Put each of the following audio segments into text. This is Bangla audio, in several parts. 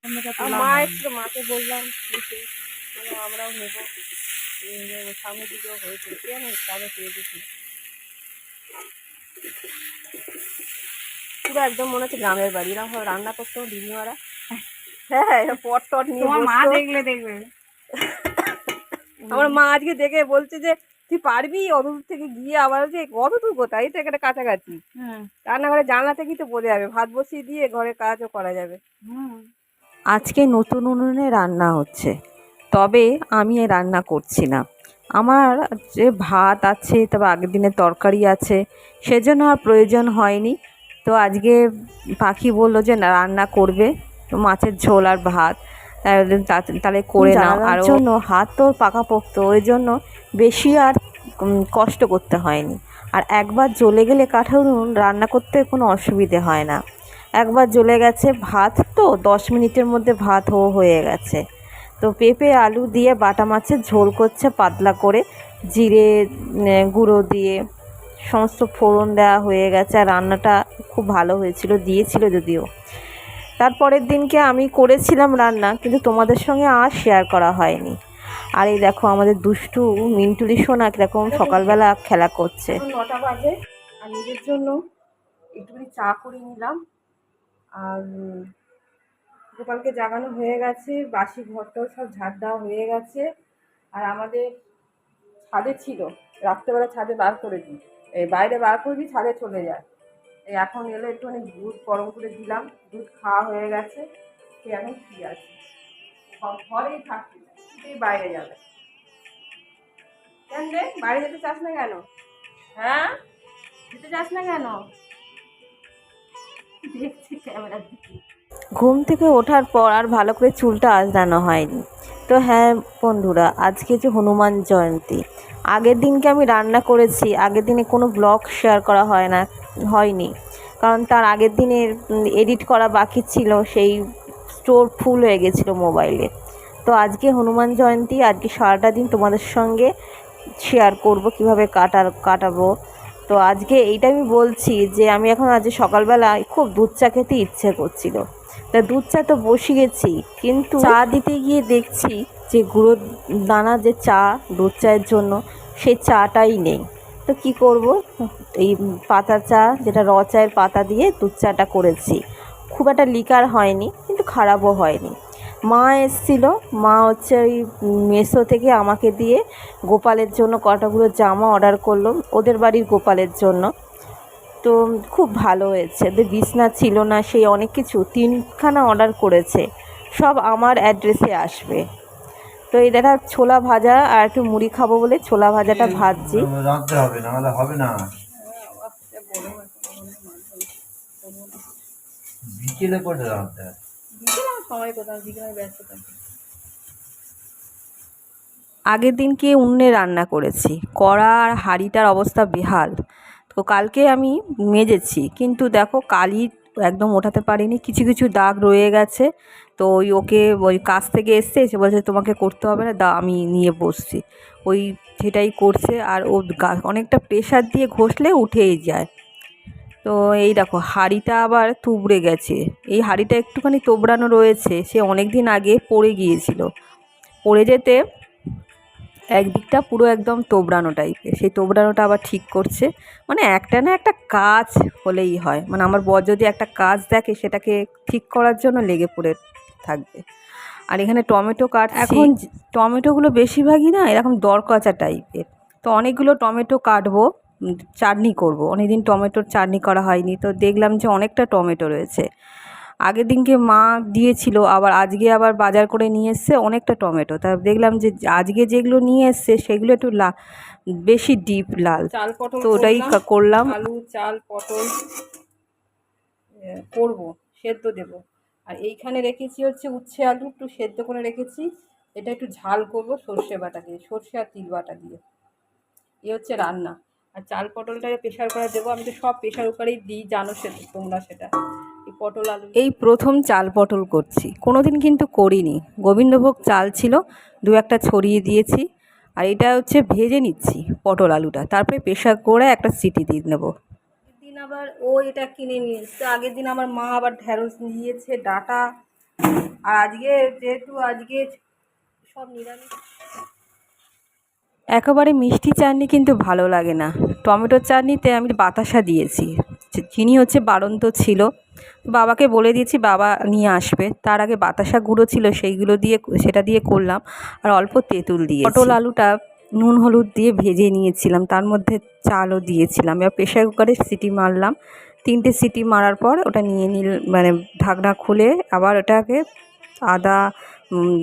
মা একটু মাকে বললাম আমরাও নেবো সামনের দিকেও হয়েছে কেন তাদের পেয়ে গেছি পুরো একদম মনে হচ্ছে গ্রামের বাড়ি এরকম ভাবে রান্না করতো দিদিমারা। হ্যাঁ পট টট নিয়ে মা দেখলে দেখবে আমার মা আজকে দেখে বলছে যে তুই পারবি অত দূর থেকে গিয়ে আবার যে কত দূর কোথায় তো এখানে কাছাকাছি রান্নাঘরে জানলা থেকেই তো বোঝা যাবে ভাত বসিয়ে দিয়ে ঘরে কাজও করা যাবে। আজকে নতুন উনুনে রান্না হচ্ছে তবে আমি রান্না করছি না আমার যে ভাত আছে তবে আগের দিনের তরকারি আছে সেজন্য আর প্রয়োজন হয়নি। তো আজকে পাখি বললো যে না রান্না করবে তো মাছের ঝোল আর ভাত তাহলে করে নাও আর জন্য হাত তোর পাকাপোক্ত ওই জন্য বেশি আর কষ্ট করতে হয়নি। আর একবার জ্বলে গেলে কাঠের উনুন রান্না করতে কোনো অসুবিধে হয় না। একবার জ্বলে গেছে ভাত তো 10 মিনিটের মধ্যে ভাত হয়ে গেছে। তো পেঁপে আলু দিয়ে বাটা মাছের ঝোল করছে পাতলা করে জিরে গুঁড়ো দিয়ে সমস্ত ফোড়ন দেওয়া হয়ে গেছে আর রান্নাটা খুব ভালো হয়েছিল দিয়েছিল যদিও। তারপরের দিনকে আমি করেছিলাম রান্না কিন্তু তোমাদের সঙ্গে আর শেয়ার করা হয়নি। আর এই দেখো আমাদের দুষ্টু মিন্টুলি সোনা কীরকম সকালবেলা খেলা করছে। 9টা বাজে আর নিজের জন্য একটুখানি চা করে নিলাম আর গোপালকে জাগানো হয়ে গেছে বাসি ঘরটাও সব ঝাড় দেওয়া হয়ে গেছে। আর আমাদের ছাদে ছিল রাত্রেবেলা ছাদে বার করে দিই এই বাইরে বার করে দিই ছাদে চলে যায়। এই এখন এলো একটুখানি দুধ গরম করে দিলাম দুধ খাওয়া হয়ে গেছে সে এখন কি আছে সব ঘরেই থাকতে কিছুতেই বাইরে যাবে কেন রে বাইরে যেতে চাস না কেন? হ্যাঁ যেতে চাস না কেন? দেখছি ক্যামেরার দিকে। ঘুম থেকে ওঠার পর আর ভালো করে চুলটা আঁচড়ানো হয়নি। তো হ্যাঁ বন্ধুরা আজকে যে হনুমান জয়ন্তী আগের দিনকে আমি রান্না করেছি আগের দিনে কোনো ব্লগ শেয়ার করা হয়নি কারণ তার আগের দিনের এডিট করা বাকি ছিল সেই স্টোর ফুল হয়ে গেছিলো মোবাইলে। তো আজকে হনুমান জয়ন্তী আজকে সারাটা দিন তোমাদের সঙ্গে শেয়ার করব কিভাবে কাটাবো। তো আজকে এইটা আমি বলছি যে আমি এখন আজকে সকালবেলা খুব দুধ চা খেতে ইচ্ছে করছিল তা দুধ চা তো বসিয়েছি কিন্তু চা দিতে গিয়ে দেখছি যে গুঁড়ো দানা যে চা দুধ চায়ের জন্য সেই চাটাই নেই। তো কি করব এই পাতা চা যেটা র চায়ের পাতা দিয়ে দুধ চাটা করেছি খুব একটা লিকার হয়নি কিন্তু খারাপও হয়নি। মা এসেছিল মা হচ্ছে ওই মেসো থেকে আমাকে দিয়ে গোপালের জন্য কটাগুলো জামা অর্ডার করলো ওদের বাড়ির গোপালের জন্য। তো খুব ভালো হয়েছে বিছনা ছিল না সেই অনেক কিছু 3খানা অর্ডার করেছে সব আমার অ্যাড্রেসে আসবে। তো এই দেখা ছোলা ভাজা আর একটু মুড়ি খাবো বলে ছোলা ভাজাটা ভাজছি। রাঁধতে হবে না হলে হবে না বিকেলে করে রাঁধতে হবে সময় কোথাও বিকেলে ব্যস্ত থাকি। আগের দিনকে উনুনে রান্না করেছি কড়া আর হাঁড়িটার অবস্থা বেহাল। তো কালকে আমি মেজেছি কিন্তু দেখো কালি একদম ওঠাতে পারিনি কিছু কিছু দাগ রয়ে গেছে। তো ওকে ওই কাছ থেকে এসছে এসে বলছে তোমাকে করতে হবে না আমি নিয়ে বসছি ওই সেটাই করছে আর ও অনেকটা প্রেশার দিয়ে ঘষলে উঠেই যায়। তো এই দেখো হাঁড়িটা আবার তুবড়ে গেছে এই হাঁড়িটা একটুখানি তোবড়ানো রয়েছে সে অনেক দিন আগে পড়ে গিয়েছিল পড়ে যেতে একদিকটা পুরো একদম তোবড়ানো টাইপের সেই তোবড়ানোটা আবার ঠিক করছে মানে একটা না একটা কাজ হলেই হয় মানে আমার বর যদি একটা কাজ দেখে সেটাকে ঠিক করার জন্য লেগে পড়ে থাকবে। আর এখানে টমেটো কাটছি এখন টমেটোগুলো বেশিরভাগই না এরকম দরকচা টাইপের তো অনেকগুলো টমেটো কাটবো চাটনি করব অনেকদিন টমেটোর চাটনি করা হয়নি তো দেখলাম যে অনেকটা টমেটো রয়েছে আগের দিনকে মা দিয়েছিল আবার আজকে আবার বাজার করে নিয়ে এসছে অনেকটা টমেটো তা দেখলাম যে আজকে যেগুলো নিয়ে এসছে সেগুলো একটু বেশি ডিপ লাল চাল পটল তো ওটাই করলাম আলু চাল পটল করবো সেদ্ধ দেবো। আর এইখানে রেখেছি হচ্ছে উচ্ছে আলু একটু সেদ্ধ করে রেখেছি এটা একটু ঝাল করবো সর্ষে বাটা দিয়ে সর্ষে আর তিল বাটা দিয়ে এই হচ্ছে রান্না। আর চাল পটলটাকে প্রেশার করে দেবো আমি তো সব প্রেশার কুকারেই দিই জানো সেটা তোমরা সেটা এই পটল আলু এই প্রথম চাল পটল করছি কোনো দিন কিন্তু করিনি গোবিন্দভোগ চাল ছিল 2-1টা ছড়িয়ে দিয়েছি আর এটা হচ্ছে ভেজে নিচ্ছি পটল আলুটা তারপরে প্রেশার করে একটা সিটি দিয়ে নেবো। দিন আবার ও এটা কিনে নিয়ে এসছে আগের দিন আমার মা আবার ঢ্যাঁড়স নিয়েছে ডাঁটা আর আজকে যেহেতু আজকে সব নিরামিষ, একেবারে মিষ্টি চাটনি কিন্তু ভালো লাগে না। টমেটোর চাটনিতে আমি বাতাসা দিয়েছি, চিনি হচ্ছে বাড়ন্ত ছিল, বাবাকে বলে দিয়েছি বাবা নিয়ে আসবে। তার আগে বাতাসা গুঁড়ো ছিল, সেইগুলো দিয়ে সেটা দিয়ে করলাম, আর অল্প তেঁতুল দিয়ে পটল আলুটা নুন হলুদ দিয়ে ভেজে নিয়েছিলাম, তার মধ্যে চালও দিয়েছিলাম। এবার প্রেশার কুকারে সিটি মারলাম, 3টে সিটি মারার পর ওটা নিয়ে মানে ঢাকনা খুলে আবার ওটাকে আদা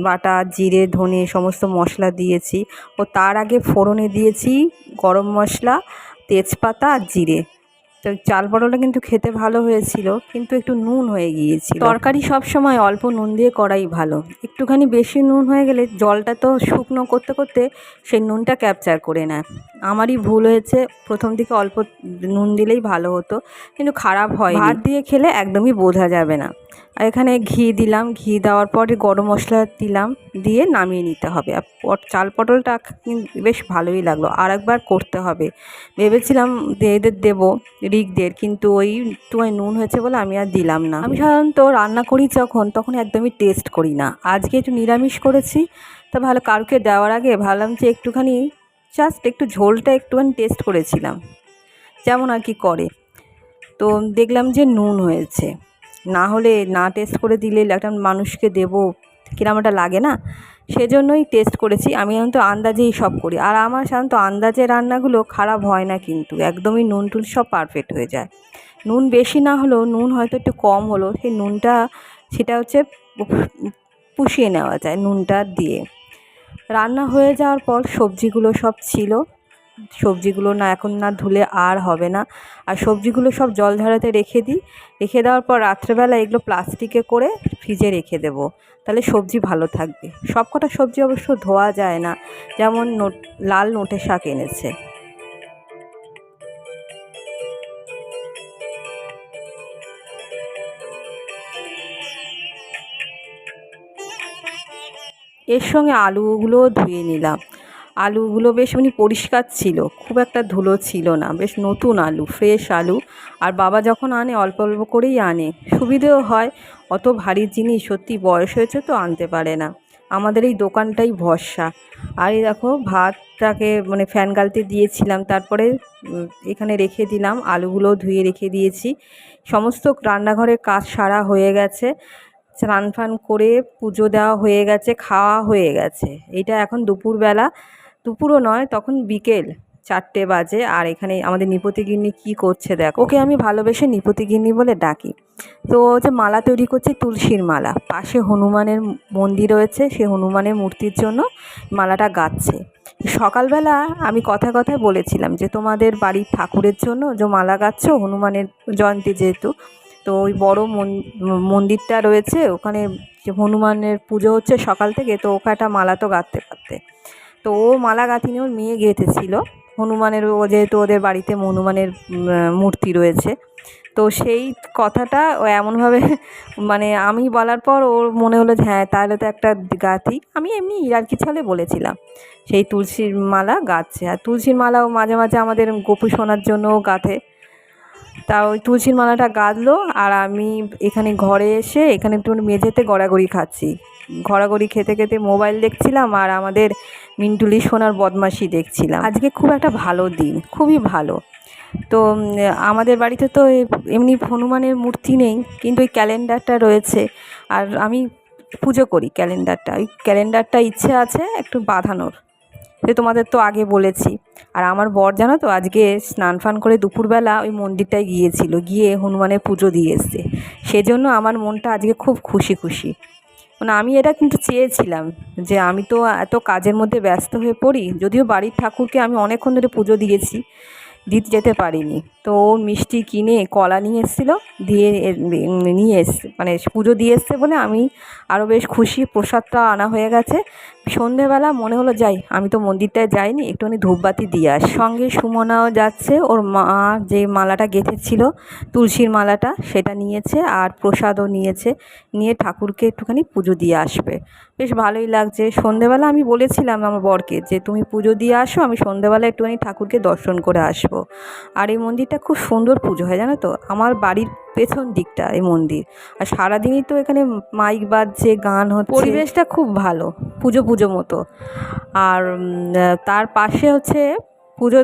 বাটা, জিরে, ধনে সমস্ত মশলা দিয়েছি। ও তার আগে ফোড়নে দিয়েছি গরম মশলা, তেজপাতা আর জিরে। তো চাল পটলটা কিন্তু খেতে ভালো হয়েছিল, কিন্তু একটু নুন হয়ে গিয়েছিল। তরকারি সব সময় অল্প নুন দিয়ে করাই ভালো, একটুখানি বেশি নুন হয়ে গেলে জলটা তো শুকনো করতে করতে সেই নুনটা ক্যাপচার করে নেয়। আমারই ভুল হয়েছে, প্রথম দিকে অল্প নুন দিলেই ভালো হতো, কিন্তু খারাপ হয়। ভাত দিয়ে খেলে একদমই বোঝা যাবে না। আর এখানে ঘি দিলাম, ঘি দেওয়ার পরে গরম মশলা দিলাম, দিয়ে নামিয়ে নিতে হবে। আর চাল পটলটা বেশ ভালোই লাগলো, আর একবার করতে হবে ভেবেছিলাম, এদের দেবো রিকদের, কিন্তু ওই একটুখানি নুন হয়েছে বলে আমি আর দিলাম না। আমি সাধারণত রান্না করি তখন একদমই টেস্ট করি না, আজকে একটু নিরামিষ করেছি, তা ভালো কাউকে দেওয়ার আগে ভাবলাম যে একটুখানি জাস্ট একটু ঝোলটা একটুখানি টেস্ট করেছিলাম, যেমন আর কি করে। তো দেখলাম যে নুন হয়েছে, না হলে না টেস্ট করে দিলে একটা মানুষকে দেবো কিরম একটা লাগে না, সেজন্যই টেস্ট করেছি। আমি সাধারণত আন্দাজেই সব করি, আর আমার সাধারণত আন্দাজে রান্নাগুলো খারাপ হয় না, কিন্তু একদমই নুন টুন সব পারফেক্ট হয়ে যায়। নুন বেশি না হলেও, নুন হয়তো একটু কম হলো, সেই নুনটা সেটা হচ্ছে পুষিয়ে নেওয়া যায় নুনটা দিয়ে। রান্না হয়ে যাওয়ার পর সবজিগুলো সব ছিল, সবজিগুলো না এখন না ধুলে আর হবে না, আর সবজিগুলো সব জল ঝরাতে রেখে দিই। রেখে দেওয়ার পর রাত্রেবেলা এগুলো প্লাস্টিকে করে ফ্রিজে রেখে দেবো, তাহলে সবজি ভালো থাকবে। সব কটা সবজি অবশ্য ধোয়া যায় না, যেমন লাল নোটে শাক এনেছে। এর সঙ্গে আলুগুলোও ধুয়ে নিলাম, আলুগুলো বেশ পরিষ্কার ছিল, খুব একটা ধুলো ছিল না, বেশ নতুন আলু, ফ্রেশ আলু। আর বাবা যখন আনে অল্প অল্প করেই আনে, সুবিধেও হয়। অত ভারী জিনিস সত্যি বয়স হয়েছে তো আনতে পারে না, আমাদের এই দোকানটাই ভরসা। আর এই দেখো ভাতটাকে ফ্যান গালতে দিয়েছিলাম, তারপরে এখানে রেখে দিলাম, আলুগুলোও ধুয়ে রেখে দিয়েছি। সমস্ত রান্নাঘরের কাজ সারা হয়ে গেছে, স্নান ফান করে পুজো দেওয়া হয়ে গেছে, খাওয়া হয়ে গেছে। এটা এখন দুপুরবেলা, দুপুরও নয়, তখন বিকেল 4টে বাজে। আর এখানে আমাদের নিপতি গিন্নি কী করছে দেখো, ওকে আমি ভালোবেসে নিপতি গিন্নি বলে ডাকি। তো যে মালা তৈরি করছে, তুলসীর মালা, পাশে হনুমানের মন্দির রয়েছে, সেই হনুমানের মূর্তির জন্য মালাটা গাঁথছে। সকালবেলা আমি কথায় কথায় বলেছিলাম যে তোমাদের বাড়ির ঠাকুরের জন্য যে মালা গাঁথছো, হনুমানের জয়ন্তী যেহেতু, তো ওই বড় মন্দিরটা রয়েছে ওখানে, যে হনুমানের পুজো হচ্ছে সকাল থেকে, তো ওকে একটা মালা তো গাঁথতে পারতে। তো ও মালা গাঁথিনি, ওর মেয়ে গেঁথেছিল হনুমানের, ও যেহেতু ওদের বাড়িতে হনুমানের মূর্তি রয়েছে। তো সেই কথাটা ও এমনভাবে আমি বলার পর ওর মনে হলো যে হ্যাঁ তাহলে তো একটা গাঁথি। আমি এমনি ইয়ার্কি ছলে বলেছিলাম, সেই তুলসীর মালা গাঁথছে। আর তুলসীর মালাও মাঝে মাঝে আমাদের গোপু সোনার জন্যও গাঁথে। তা ওই তুলসীর মালাটা গাঁথলো, আর আমি এখানে ঘরে এসে এখানে একটু মেঝেতে গড়াগড়ি খাচ্ছি, গড়াগড়ি খেতে খেতে মোবাইল দেখছিলাম, আর আমাদের মিন্টুলি সোনার বদমাশি দেখছিলাম। আজকে খুব একটা ভালো দিন, খুবই ভালো। তো আমাদের বাড়িতে তো এমনি হনুমানের মূর্তি নেই, কিন্তু ওই ক্যালেন্ডারটা রয়েছে, আর আমি পুজো করি ক্যালেন্ডারটা, ওই ক্যালেন্ডারটা ইচ্ছে আছে একটু বাঁধানোর, সে তোমাদের তো আগে বলেছি। আর আমার বর জানো তো আজকে স্নান ফান করে দুপুরবেলা ওই মন্দিরটায় গিয়েছিল, গিয়ে হনুমানের পুজো দিয়ে এসছে। সেজন্য আমার মনটা আজকে খুব খুশি খুশি। আমি এটা কিন্তু চেয়েছিলাম যে আমি তো এত কাজের মধ্যে ব্যস্ত হয়ে পড়ি, যদিও বাড়ির ঠাকুরকে আমি অনেকক্ষণ ধরে পুজো দিয়েছি, দিতে যেতে পারিনি। তো ও মিষ্টি কিনে কলা নিয়ে এসেছিলো, দিয়ে নিয়ে এসছে পুজো দিয়ে এসছে বলে আমি আরও বেশ খুশি। প্রসাদটা আনা হয়ে গেছে, সন্ধেবেলা মনে হলো যাই, আমি তো মন্দিরটায় যাইনি, একটুখানি ধূপবাতি দিয়ে আসি। সঙ্গে সুমনাও যাচ্ছে, ওর মা যে মালাটা গেঁথেছিল তুলসীর মালাটা সেটা নিয়েছে, আর প্রসাদও নিয়েছে, নিয়ে ঠাকুরকে একটুখানি পুজো দিয়ে আসবে। বেশ ভালোই লাগছে। সন্ধেবেলা আমি বলেছিলাম আমার বরকে যে তুমি পুজো দিয়ে আসো, আমি সন্ধেবেলা একটুখানি ঠাকুরকে দর্শন করে আসবো। আর এই মন্দিরটা খুব সুন্দর পুজো হয় জানো তো, আমার বাড়ির পেছন দিকটা এই মন্দির। আর সারাদিনই তো এখানে মাইক বাজছে, গান হচ্ছে, পরিবেশটা খুব ভালো, পুজো পুজো মতো। আর তার পাশে হচ্ছে পুজো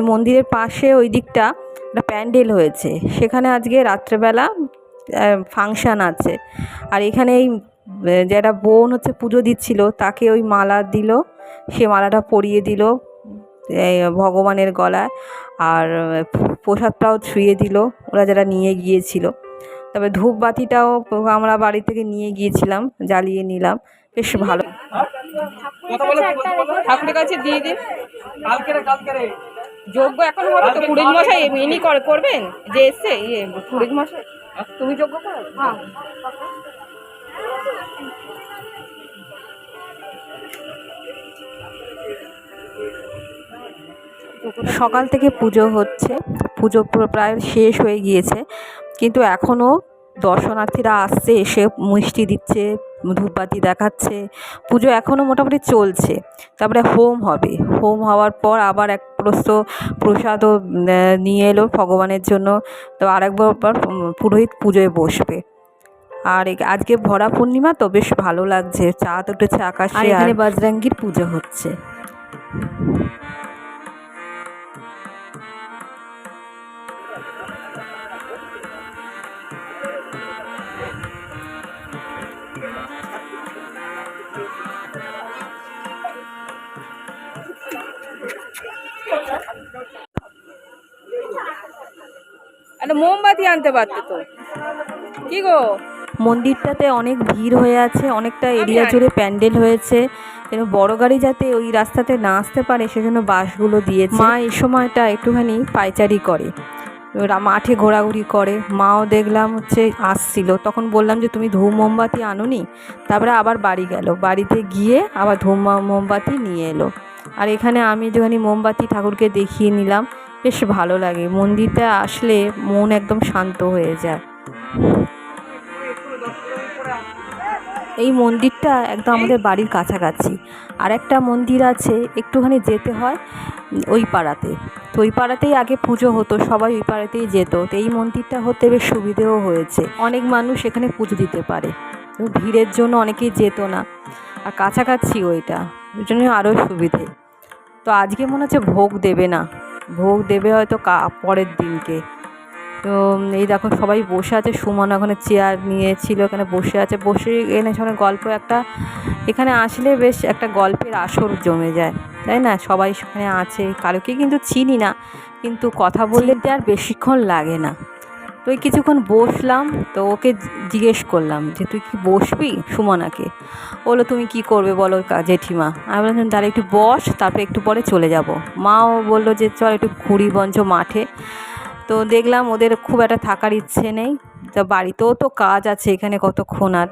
মন্দিরের পাশে ওই দিকটা একটা প্যান্ডেল হয়েছে, সেখানে আজকে রাত্রেবেলা ফাংশান আছে। আর এখানে এই যেটা বোন হচ্ছে পুজো দিচ্ছিল তাকে ওই মালা দিল, সে মালাটা পরিয়ে দিল ভগবানের গলায়, আর প্রসাদটাও ছুঁয়ে দিল ওরা যারা নিয়ে গিয়েছিল। তবে ধূপবাতিটাও আমরা বাড়ি থেকে নিয়ে গিয়েছিলাম, জ্বালিয়ে নিলাম, বেশ ভালো। ঠাকুরের কাছে দিয়ে দিন। যজ্ঞ এখন হবে তো, পুরোহিত মশাই এমনি করবেন যে এসছে পুরোহিত মশাই, তুমি যজ্ঞ করো। সকাল থেকে পুজো হচ্ছে, পুজো পুরো প্রায় শেষ হয়ে গিয়েছে, কিন্তু এখনও দর্শনার্থীরা আসছে, এসে মিষ্টি দিচ্ছে, ধূপবাতি দেখাচ্ছে, পুজো এখনও মোটামুটি চলছে। তারপরে হোম হবে, হোম হওয়ার পর আবার এক প্রসাদও নিয়ে এলো ভগবানের জন্য। তো আরেকবার পুরোহিত পুজোয় বসবে। আর আজকে ভরা পূর্ণিমা তো বেশ ভালো লাগছে, চাঁদ উঠেছে আকাশে, এখানে বজরঙ্গীর পুজো হচ্ছে। একটা মোমবাতি আনতে পারতো তো, কি গো। মন্দিরটাতে অনেক ভিড় হয়ে আছে, অনেকটা এরিয়া জুড়ে প্যান্ডেল হয়েছে, যেন বড় গাড়ি যাতে ওই রাস্তাতে না আসতে পারে সেজন্য বাসগুলো দিয়েছে। মা এই সময়টা একটুখানি পায়চারি করে, মাঠে ঘোরাঘুরি করে। মাও দেখলাম হচ্ছে আসছিল, তখন বললাম যে তুমি ধূপ মোমবাতি আনোনি, তারপরে আবার বাড়ি গেল, বাড়িতে গিয়ে আবার ধূপ মোমবাতি নিয়ে এলো। আর এখানে আমি একটুখানি মোমবাতি ঠাকুরকে দেখিয়ে নিলাম, বেশ ভালো লাগে। মন্দিরটা আসলে মন একদম শান্ত হয়ে যায়। এই মন্দিরটা একদম আমাদের বাড়ির কাছাকাছি। আর একটা মন্দির আছে একটুখানি যেতে হয় ওই পাড়াতে, তো ওই পাড়াতেই আগে পুজো হতো, সবাই ওই পাড়াতেই যেত। তো এই মন্দিরটা হতে বেশ সুবিধেও হয়েছে, অনেক মানুষ এখানে পুজো দিতে পারে, ভিড়ের জন্য অনেকেই যেত না, আর কাছাকাছি ওইটা, ওই জন্য আরও সুবিধে। তো আজকে মনে হচ্ছে ভোগ দেবে না, ভোগ দেবে হয়তো পরের দিনকে। তো এই দেখো সবাই বসে আছে, সুমন ওখানে চেয়ার নিয়েছিল, এখানে বসে আছে, বসে এনে সঙ্গে গল্প একটা, এখানে আসলে বেশ একটা গল্পের আসর জমে যায়, তাই না? সবাই সেখানে আছে, কারোকে কিন্তু চিনি না, কিন্তু কথা বললে আর বেশিক্ষণ লাগে না। তো ওই কিছুক্ষণ বসলাম, তো ওকে জিজ্ঞেস করলাম যে তুই কি বসবি, সুমনাকে। বললো তুমি কি করবে বলো জেঠিমা। আমি বললাম তাহলে একটু বস, তারপরে একটু পরে চলে যাব। মাও বললো যে চল একটু ঘুরি বঞ্চ মাঠে। তো দেখলাম ওদের খুব একটা থাকার ইচ্ছে নেই, তো বাড়িতেও তো কাজ আছে, এখানে কতক্ষণ আর।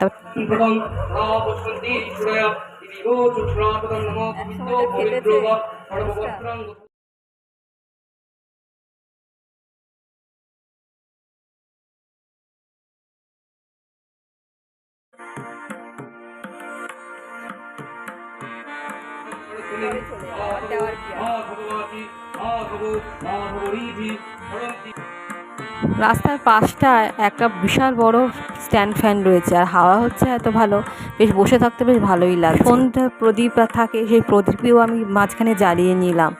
রাস্তার পাশটায় একটা বিশাল বড় স্ট্যান্ড ফ্যান রয়েছে, আর হাওয়া হচ্ছে এত ভালো, বেশ বসে থাকতে বেশ ভালোই লাগে। সন্ধ্যা প্রদীপ থাকে, সেই প্রদীপেও আমি মাঝখানে জ্বালিয়ে নিলাম,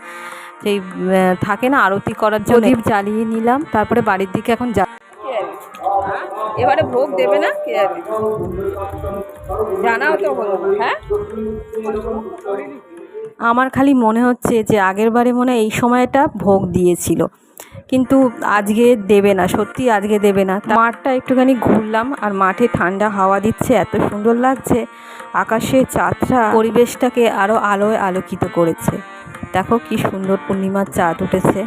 সেই থাকে না আরতি করার জন্য, প্রদীপ জ্বালিয়ে নিলাম। তারপরে বাড়ির দিকে এখন এবারে ভোগ দেবে না, কে যাবে জানাও তো হলো। হ্যাঁ, আমার খালি মনে হচ্ছে যে আগের বারে মনে হয় এই সময়টা ভোগ দিয়েছিল, কিন্তু আজকে দেবে না, সত্যি আজকে দেবে না। মাঠটা একটুখানি ঘুরলাম, আর মাঠে ঠান্ডা হাওয়া দিচ্ছে, এত সুন্দর লাগছে, আকাশে চাঁদটা পরিবেশটাকে আরও আলোয় আলোকিত করেছে। দেখো কি সুন্দর পূর্ণিমার চাঁদ উঠেছে।